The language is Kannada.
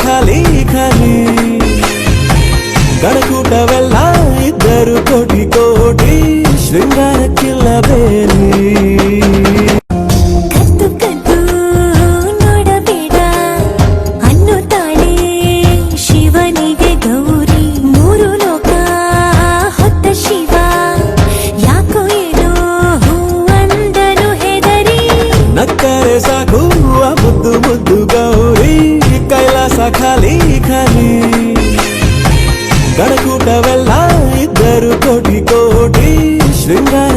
ಖಾಲಿ ಖಾಲಿ ಗಣಕೂಟವೆಲ್ಲ ಇದ್ದರು ಕೋಟಿ ಕೋಟಿ ಶೃಂಗಾರಕ್ಕಿಲ್ಲ ಬೇಲಿ ನಕ್ಕರೆ ಸಾಕು ಮುದ್ದು ಮುದ್ದು ಗೌರಿ ಕೈಲಾಸ ಖಾಲಿ ಖಾಲಿ ಗಣಕೂಟವೆಲ್ಲ ಇದ್ದರು ಕೋಟಿ ಕೋಟಿ ಶೃಂಗಾರ